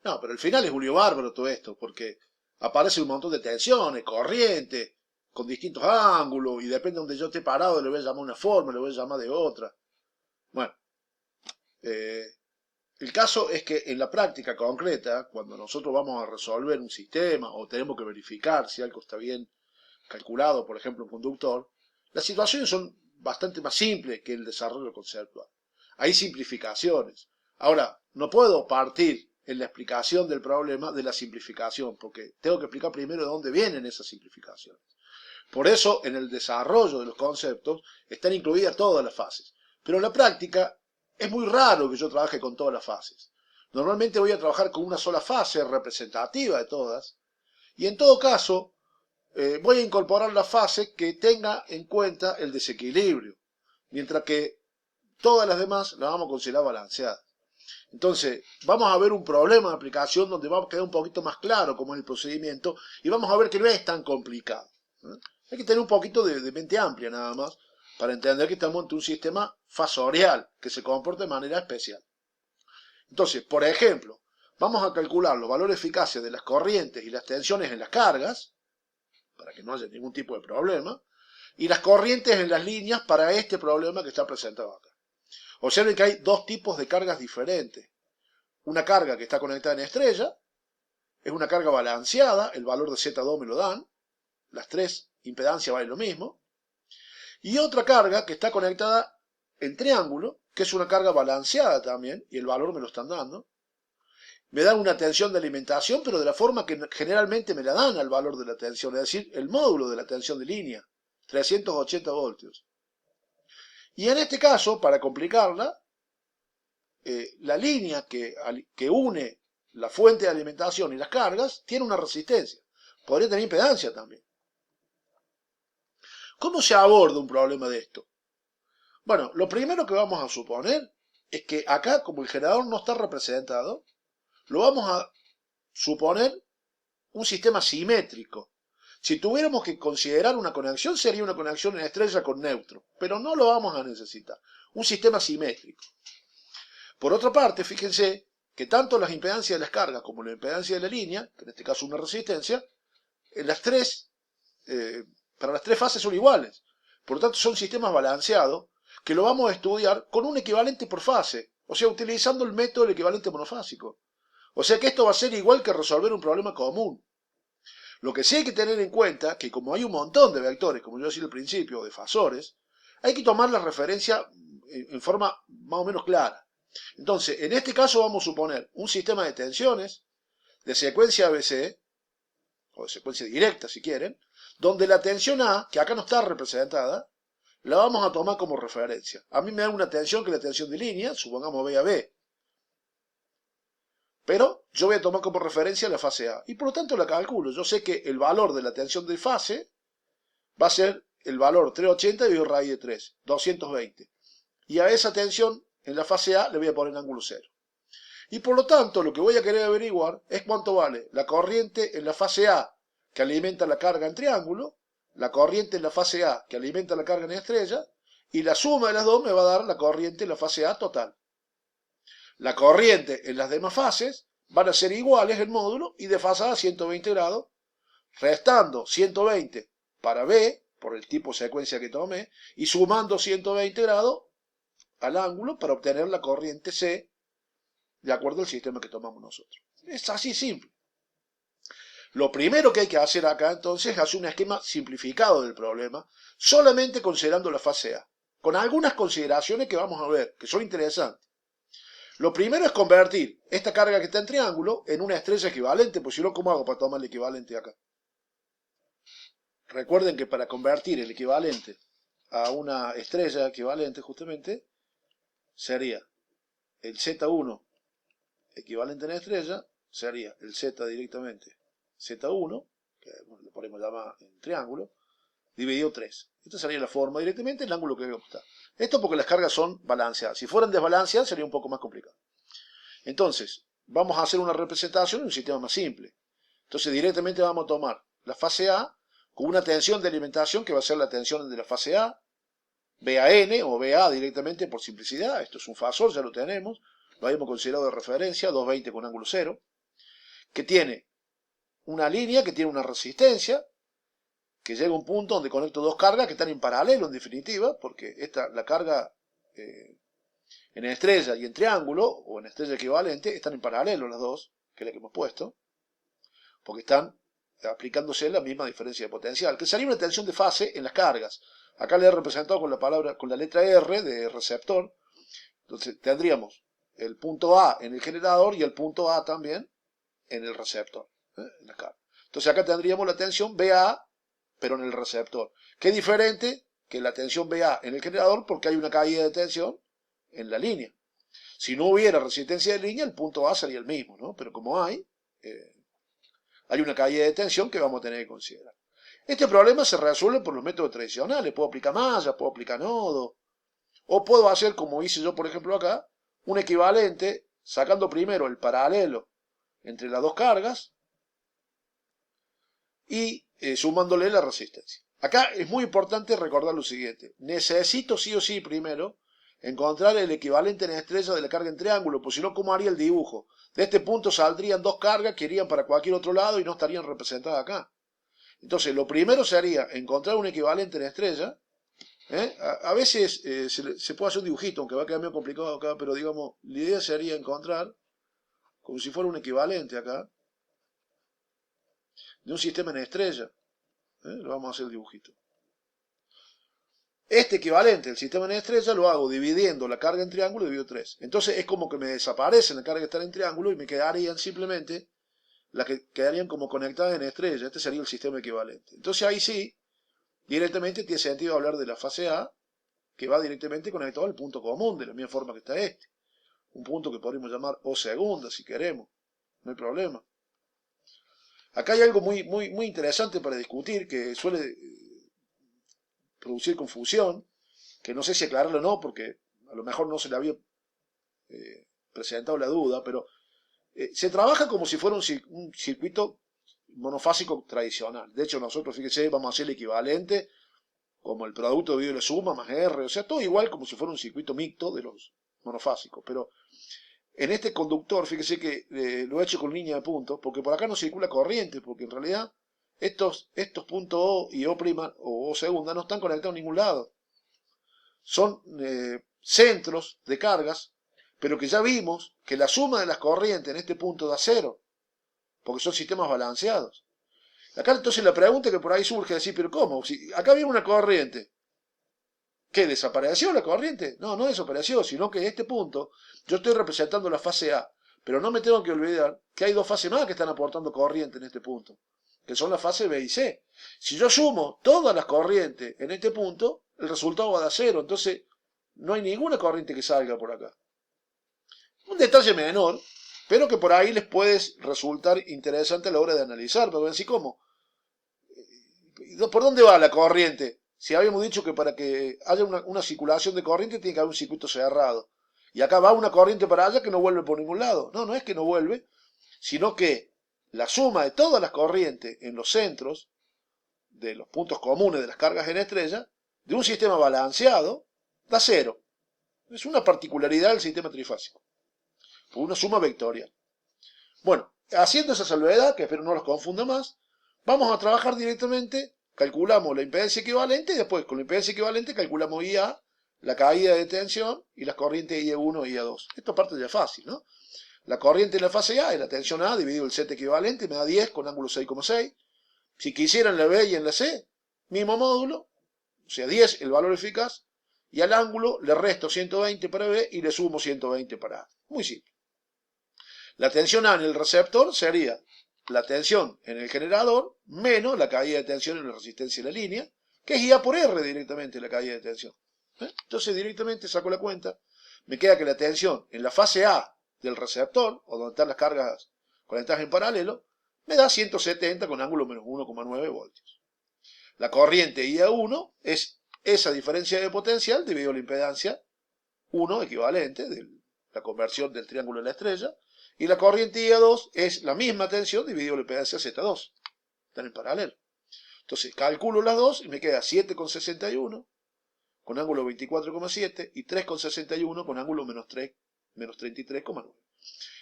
No, pero al final es Julio Bárbaro todo esto, porque aparece un montón de tensiones, corrientes, con distintos ángulos, y depende de donde yo esté parado, le voy a llamar de una forma, le voy a llamar de otra. Bueno, eh, el caso es que en la práctica concreta, cuando nosotros vamos a resolver un sistema o tenemos que verificar si algo está bien calculado, por ejemplo, un conductor, las situaciones son bastante más simples que el desarrollo conceptual. Hay simplificaciones. Ahora, no puedo partir en la explicación del problema de la simplificación, porque tengo que explicar primero de dónde vienen esas simplificaciones. Por eso, en el desarrollo de los conceptos están incluidas todas las fases. Pero en la práctica es muy raro que yo trabaje con todas las fases. Normalmente voy a trabajar con una sola fase representativa de todas, y en todo caso voy a incorporar la fase que tenga en cuenta el desequilibrio, mientras que todas las demás las vamos a considerar balanceadas. Entonces, vamos a ver un problema de aplicación donde va a quedar un poquito más claro cómo es el procedimiento y vamos a ver que no es tan complicado. Hay que tener un poquito de mente amplia nada más para entender que estamos ante un sistema fasorial que se comporta de manera especial. Entonces, por ejemplo, vamos a calcular los valores de eficacia de las corrientes y las tensiones en las cargas, para que no haya ningún tipo de problema, y las corrientes en las líneas para este problema que está presentado acá. Observen que hay dos tipos de cargas diferentes. Una carga que está conectada en estrella, es una carga balanceada, el valor de Z2 me lo dan, las tres impedancias valen lo mismo, y otra carga que está conectada en triángulo, que es una carga balanceada también, y el valor me lo están dando. Me dan una tensión de alimentación, pero de la forma que generalmente me la dan al valor de la tensión, es decir, el módulo de la tensión de línea, 380 voltios. Y en este caso, para complicarla, la línea que une la fuente de alimentación y las cargas tiene una resistencia. Podría tener impedancia también. ¿Cómo se aborda un problema de esto? Bueno, lo primero que vamos a suponer es que acá, como el generador no está representado, lo vamos a suponer un sistema simétrico. Si tuviéramos que considerar una conexión, sería una conexión en estrella con neutro, pero no lo vamos a necesitar. Un sistema simétrico. Por otra parte, fíjense que tanto las impedancias de las cargas como la impedancia de la línea, que en este caso una resistencia, en las tres, para las tres fases son iguales. Por lo tanto, son sistemas balanceados que lo vamos a estudiar con un equivalente por fase, o sea, utilizando el método del equivalente monofásico. O sea que esto va a ser igual que resolver un problema común. Lo que sí hay que tener en cuenta es que como hay un montón de vectores, como yo decía al principio, de fasores, hay que tomar la referencia en forma más o menos clara. Entonces, en este caso vamos a suponer un sistema de tensiones de secuencia ABC, o de secuencia directa si quieren, donde la tensión A, que acá no está representada, la vamos a tomar como referencia. A mí me da una tensión que es la tensión de línea, supongamos B a B. Pero yo voy a tomar como referencia la fase A. Y por lo tanto la calculo. Yo sé que el valor de la tensión de fase va a ser el valor 380 dividido raíz de 3, 220. Y a esa tensión en la fase A le voy a poner ángulo 0. Y por lo tanto, lo que voy a querer averiguar es cuánto vale la corriente en la fase A que alimenta la carga en triángulo, la corriente en la fase A que alimenta la carga en estrella, y la suma de las dos me va a dar la corriente en la fase A total. La corriente en las demás fases van a ser iguales el módulo y desfasadas a 120 grados, restando 120 para B, por el tipo de secuencia que tomé, y sumando 120 grados al ángulo para obtener la corriente C de acuerdo al sistema que tomamos nosotros. Es así simple. Lo primero que hay que hacer acá entonces es hacer un esquema simplificado del problema, solamente considerando la fase A, con algunas consideraciones que vamos a ver, que son interesantes. Lo primero es convertir esta carga que está en triángulo en una estrella equivalente, pues si no, ¿cómo hago para tomar el equivalente acá? Recuerden que para convertir el equivalente a una estrella equivalente justamente sería el Z1 equivalente en estrella, sería el Z directamente Z1, que le podemos llamar en triángulo, dividido 3. Esta sería la forma directamente, el ángulo que está. Esto porque las cargas son balanceadas. Si fueran desbalanceadas sería un poco más complicado. Entonces, vamos a hacer una representación en un sistema más simple. Entonces, directamente vamos a tomar la fase A con una tensión de alimentación que va a ser la tensión de la fase A, BAN o BA directamente por simplicidad. Esto es un fasor, ya lo tenemos. Lo habíamos considerado de referencia, 220 con ángulo 0. que tiene una línea, que tiene una resistencia, que llega a un punto donde conecto dos cargas que están en paralelo en definitiva, porque la carga en estrella y en triángulo, o en estrella equivalente, están en paralelo las dos, que es la que hemos puesto, porque están aplicándose la misma diferencia de potencial, que sería una tensión de fase en las cargas. Acá le he representado con la letra R de receptor. Entonces tendríamos el punto A en el generador y el punto A también en el receptor, en la carga. Entonces acá tendríamos la tensión BA, pero en el receptor, que es diferente que la tensión BA en el generador, porque hay una caída de tensión en la línea. Si no hubiera resistencia de línea, el punto A sería el mismo, ¿no? Pero como hay una caída de tensión que vamos a tener que considerar. Este problema se resuelve por los métodos tradicionales. Puedo aplicar malla, puedo aplicar nodo, o puedo hacer, como hice yo por ejemplo acá, un equivalente sacando primero el paralelo entre las dos cargas y sumándole la resistencia. Acá es muy importante recordar lo siguiente. Necesito sí o sí primero encontrar el equivalente en estrella de la carga en triángulo, pues si no, ¿cómo haría el dibujo? De este punto saldrían dos cargas que irían para cualquier otro lado y no estarían representadas acá. Entonces, lo primero sería encontrar un equivalente en estrella. A veces se puede hacer un dibujito, aunque va a quedar medio complicado acá, pero digamos, la idea sería encontrar, como si fuera un equivalente acá, de un sistema en estrella. Lo vamos a hacer el dibujito. Este equivalente, el sistema en estrella, lo hago dividiendo la carga en triángulo dividido 3. Entonces es como que me desaparecen la carga que está en triángulo y me quedarían simplemente las que quedarían como conectadas en estrella. Este sería el sistema equivalente. Entonces ahí sí, directamente tiene sentido hablar de la fase A, que va directamente conectado al punto común, de la misma forma que está este. Un punto que podríamos llamar O segunda, si queremos. No hay problema. Acá hay algo muy interesante para discutir, que suele producir confusión, que no sé si aclararlo o no, porque a lo mejor no se le había presentado la duda, pero se trabaja como si fuera un circuito monofásico tradicional. De hecho, nosotros, fíjese, vamos a hacer el equivalente como el producto dividido la suma más R, o sea, todo igual como si fuera un circuito mixto de los monofásicos. Pero en este conductor, fíjese que lo he hecho con línea de puntos, porque por acá no circula corriente, porque en realidad estos puntos O y O', o O segunda, no están conectados a ningún lado. Son centros de cargas, pero que ya vimos que la suma de las corrientes en este punto da cero, porque son sistemas balanceados. Acá entonces la pregunta que por ahí surge es decir, pero ¿cómo? Si acá viene una corriente, ¿qué? ¿Desapareció la corriente? No, no desapareció, sino que en este punto yo estoy representando la fase A, pero no me tengo que olvidar que hay dos fases más que están aportando corriente en este punto, que son la fase B y C. Si yo sumo todas las corrientes en este punto, el resultado va a dar cero, entonces no hay ninguna corriente que salga por acá. Un detalle menor, pero que por ahí les puede resultar interesante a la hora de analizar, pero así como, ¿por dónde va la corriente? Si habíamos dicho que para que haya una circulación de corriente tiene que haber un circuito cerrado. Y acá va una corriente para allá que no vuelve por ningún lado. No, no es que no vuelve, sino que la suma de todas las corrientes en los centros de los puntos comunes de las cargas en estrella de un sistema balanceado da cero. Es una particularidad del sistema trifásico. Por una suma vectorial. Bueno, haciendo esa salvedad, que espero no los confunda más, vamos a trabajar directamente, calculamos la impedancia equivalente y después con la impedancia equivalente calculamos IA, la caída de tensión y las corrientes IA1 y IA2. Esta parte ya es fácil, ¿no? La corriente en la fase A es la tensión A dividido el Z equivalente, me da 10 con ángulo 6,6. Si quisiera en la B y en la C, mismo módulo, o sea 10 el valor eficaz, y al ángulo le resto 120 para B y le sumo 120 para A. Muy simple. La tensión A en el receptor sería la tensión en el generador menos la caída de tensión en la resistencia de la línea, que es IA por R directamente la caída de tensión. Entonces directamente saco la cuenta, me queda que la tensión en la fase A del receptor, o donde están las cargas conectadas en paralelo, me da 170 con ángulo menos 1,9 voltios. La corriente IA1 es esa diferencia de potencial dividido la impedancia 1 equivalente de la conversión del triángulo de la estrella, y la corriente IA2 es la misma tensión dividido la impedancia Z2. Están en paralelo. Entonces calculo las dos y me queda 7,61 con ángulo 24,7 y 3,61 con ángulo menos 33,9.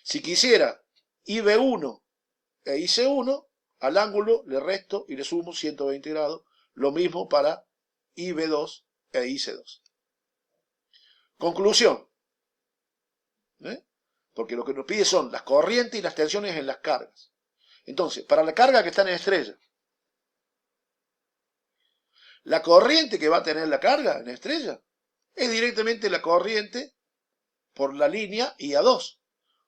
Si quisiera IB1 e hice 1, al ángulo le resto y le sumo 120 grados. Lo mismo para IB2 e IC2. Conclusión. Porque lo que nos pide son las corrientes y las tensiones en las cargas. Entonces, para la carga que está en estrella, la corriente que va a tener la carga en estrella es directamente la corriente por la línea IA2.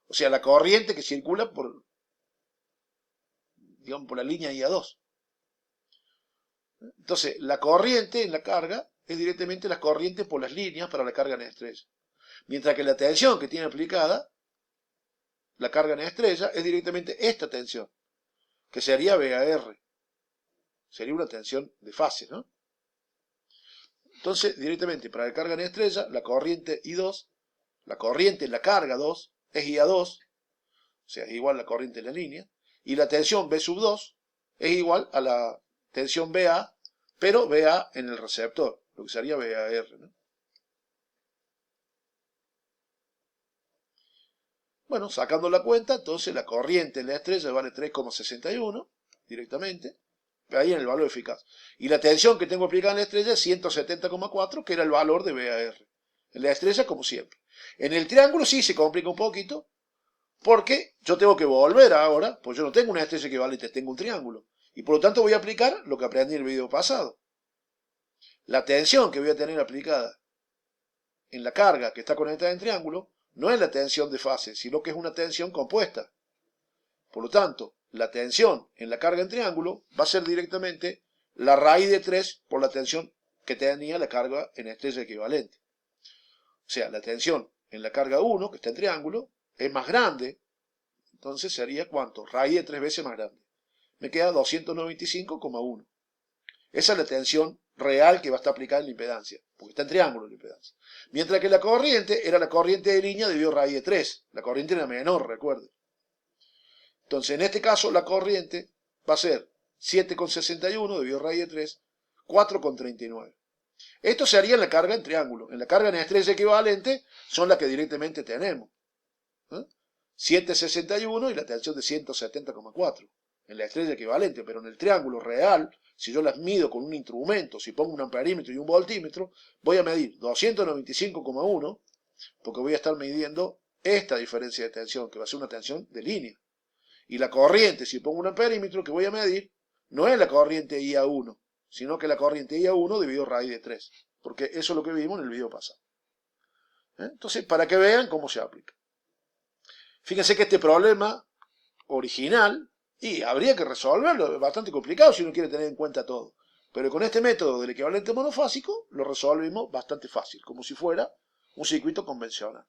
O sea, la corriente que circula por, digamos, por la línea IA2. Entonces, la corriente en la carga es directamente la corriente por las líneas para la carga en estrella. Mientras que la tensión que tiene aplicada la carga en estrella es directamente esta tensión, que sería VAR. Sería una tensión de fase, ¿no? Entonces, directamente para la carga en estrella, la corriente I2, la corriente en la carga 2, es IA2, o sea, es igual a la corriente en la línea, y la tensión B sub 2 es igual a la tensión BA, pero BA en el receptor, lo que sería VAR, ¿no? Bueno, sacando la cuenta, entonces la corriente en la estrella vale 3,61 directamente, ahí en el valor eficaz. Y la tensión que tengo aplicada en la estrella es 170,4, que era el valor de VAR. En la estrella, como siempre. En el triángulo sí se complica un poquito, porque yo tengo que volver ahora, pues yo no tengo una estrella equivalente, tengo un triángulo. Y por lo tanto voy a aplicar lo que aprendí en el video pasado. La tensión que voy a tener aplicada en la carga que está conectada en triángulo no es la tensión de fase, sino que es una tensión compuesta. Por lo tanto, la tensión en la carga en triángulo va a ser directamente la raíz de 3 por la tensión que tenía la carga en estrella equivalente. O sea, la tensión en la carga 1, que está en triángulo, es más grande. Entonces sería ¿cuánto? Raíz de 3 veces más grande. Me queda 295,1. Esa es la tensión real que va a estar aplicada en la impedancia, porque está en triángulo la impedancia. Mientras que la corriente era la corriente de línea debido a raíz de 3. La corriente era menor, recuerden. Entonces, en este caso, la corriente va a ser 7,61 debido a raíz de 3, 4,39. Esto se haría en la carga en triángulo. En la carga en estrella equivalente son las que directamente tenemos. 7,61 y la tensión de 170,4 en la estrella equivalente, pero en el triángulo real, si yo las mido con un instrumento, si pongo un amperímetro y un voltímetro, voy a medir 295,1 porque voy a estar midiendo esta diferencia de tensión, que va a ser una tensión de línea. Y la corriente, si pongo un amperímetro que voy a medir, no es la corriente IA1, sino que la corriente IA1 dividido raíz de 3, porque eso es lo que vimos en el video pasado. Entonces, para que vean cómo se aplica. Fíjense que este problema original, y habría que resolverlo, es bastante complicado si uno quiere tener en cuenta todo. Pero con este método del equivalente monofásico lo resolvimos bastante fácil, como si fuera un circuito convencional,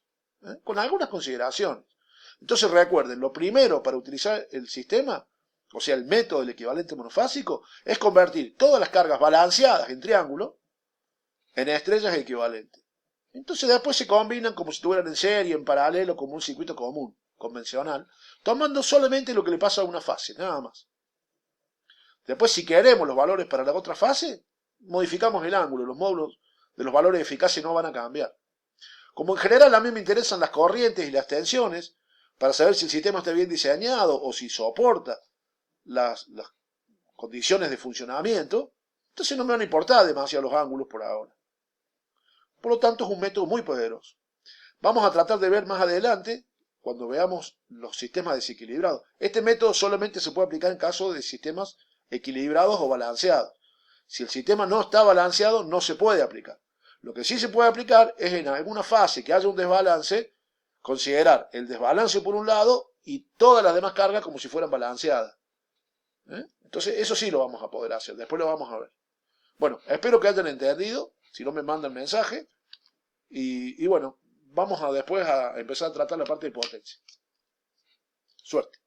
con algunas consideraciones. Entonces recuerden, lo primero para utilizar el sistema, o sea el método del equivalente monofásico, es convertir todas las cargas balanceadas en triángulo en estrellas equivalentes. Entonces después se combinan como si estuvieran en serie, en paralelo, como un circuito común, convencional, tomando solamente lo que le pasa a una fase, nada más. Después, si queremos los valores para la otra fase, modificamos el ángulo, los módulos de los valores de eficacia no van a cambiar. Como en general a mí me interesan las corrientes y las tensiones, para saber si el sistema está bien diseñado o si soporta las condiciones de funcionamiento, entonces no me van a importar demasiado los ángulos por ahora. Por lo tanto, es un método muy poderoso. Vamos a tratar de ver más adelante, cuando veamos los sistemas desequilibrados. Este método solamente se puede aplicar en caso de sistemas equilibrados o balanceados. Si el sistema no está balanceado, no se puede aplicar. Lo que sí se puede aplicar es en alguna fase que haya un desbalance, considerar el desbalance por un lado y todas las demás cargas como si fueran balanceadas. Entonces, eso sí lo vamos a poder hacer. Después lo vamos a ver. Bueno, espero que hayan entendido. Si no, me mandan mensaje. Y bueno, vamos a después a empezar a tratar la parte de potencia. Suerte.